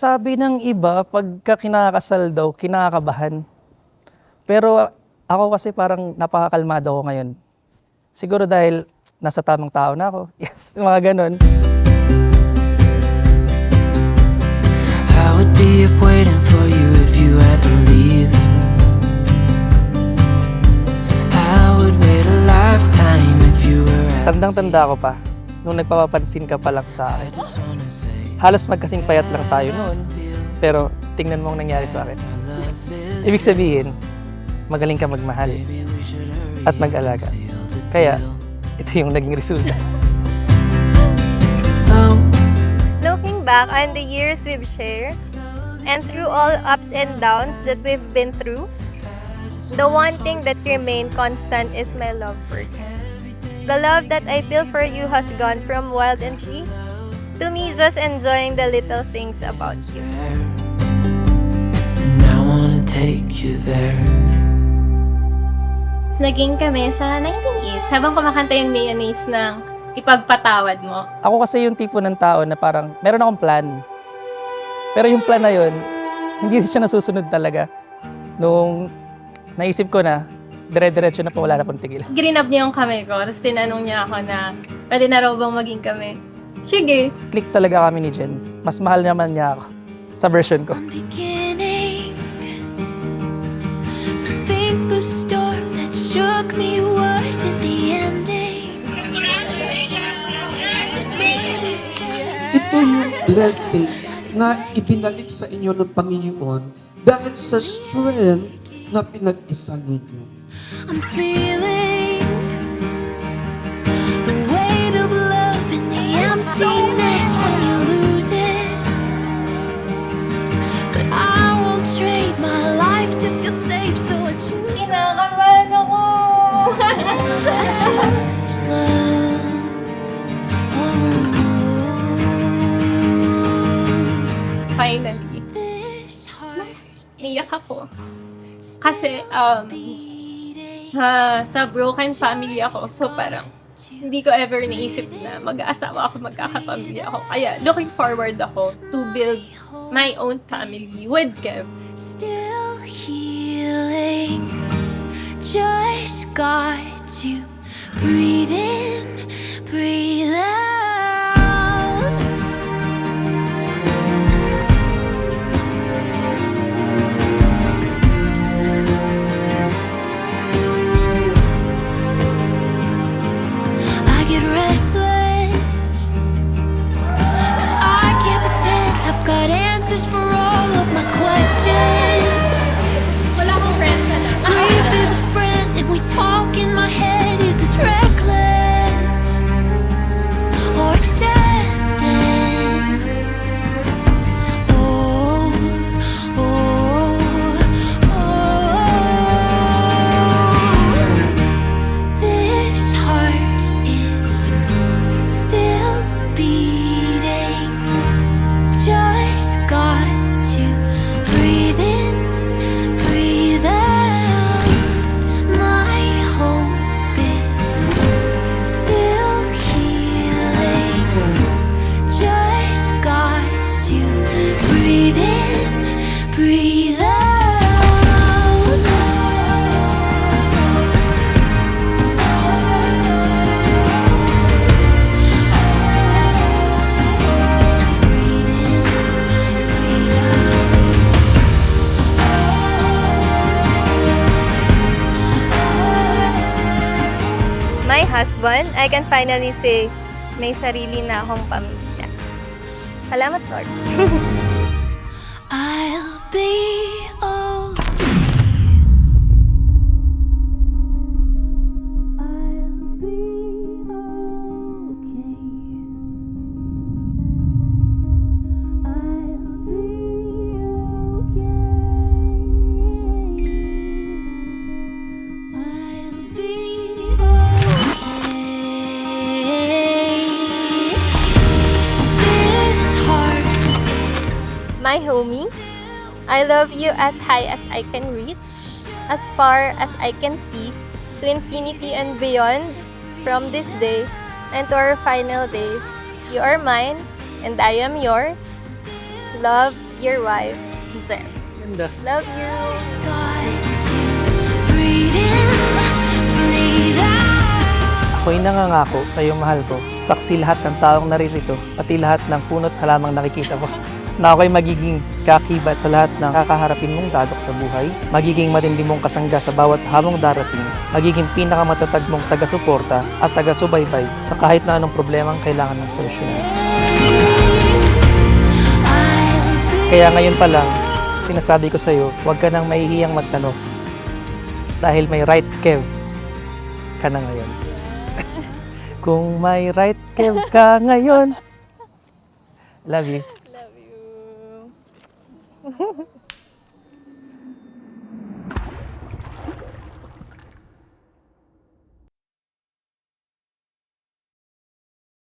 Sabi ng iba, pagka kinakasal daw, kinakabahan. Pero ako kasi parang napakakalmado ko ngayon. Siguro dahil nasa tamang tao na ako. Yes, mga gano'n. I would be up waiting for you if you had to leave. I would wait a lifetime if you were at Tandang-tanda ko pa, nung nagpapapansin ka pa lang sa akin. just wanna say Halos magkasing payat lang tayo noon. Pero tingnan mo ang nangyari sa akin. love is Ibig sabihin, magaling ka magmahal maybe we should hurry at mag-alaga. seal the Kaya, deal. ito yung naging resulta. Oh, Looking back on the years we've shared, and through all ups and downs that we've been through, the one thing that remained constant is my love for you. The love that I feel for you has gone from wild and free to me just enjoying the little things about you. and I wanna take you there. Naging kami sa 19 East habang kumakanta yung mayonnaise ng ipagpatawad mo. Ako kasi yung tipo ng tao na parang meron akong plan. Pero yung plan na yun, hindi rin siya nasusunod talaga. Nung naisip ko na, dire-diretso na po, wala na pong tigil. Grinab niya yung kamay ko, tapos tinanong niya ako na pwede na raw bang maging kami. Sige. Click talaga kami ni Jen. Mas mahal naman niya ako sa version ko. I'm beginning to think the storm that shook me wasn't the ending. Maybe Ito yung blessings na ibinalik sa inyo ng Panginoon dahil sa strength na pinag-isa ninyo. I'm feeling the weight of love and the emptiness when you lose it. But I won't trade my life to feel safe, so I choose Kinakabahan ako! I choose love. Finally, This heart niyak ako. Kasi, beating sa broken family ako. So parang, hindi ko ever naisip na mag-aasawa ako, magkakapamilya ako. Kaya looking forward ako to build my own family with Kev. still healing. Just got to breathe in, breathe out. I get restless, 'cause I can't pretend I've got answers for all of my questions. Wala akong friend siya na. Grief is a friend, and we talk in my head. Is this reckless or acceptance? Oh, oh, oh. This heart is still beating. Just got to breathe in, breathe out. My hope is still healing. Just got to breathe in, breathe out. Breathe in, breathe My husband, I can finally say, may sarili na akong pamilya. Salamat, Lord. I'll be okay. I'll be okay. I'll be okay. I'll be okay. This heart My homie, I love you as high as I can reach, as far as I can see, to infinity and beyond, from this day and to our final days. You are mine, and I am yours. Love, Your wife, Jen. Ganda. Love you. Got to breathe in, breathe out. Ako'y nangangako sa iyong mahal ko, saksi lahat ng taong naririto, pati lahat ng puno't halamang nakikita ko, na ako'y magiging kakibat sa lahat ng kakaharapin mong dagok sa buhay, magiging matindi mong kasangga sa bawat hamong darating, magiging pinakamatatag mong taga-suporta at taga-subaybay sa kahit na anong problemang kailangan mong solusyonan. Kaya ngayon pa lang, sinasabi ko sa iyo, huwag ka nang mahihiyang magtanong. Dahil may right Kev ka na ngayon. Kung may right Kev ka ngayon. Love you. Love you.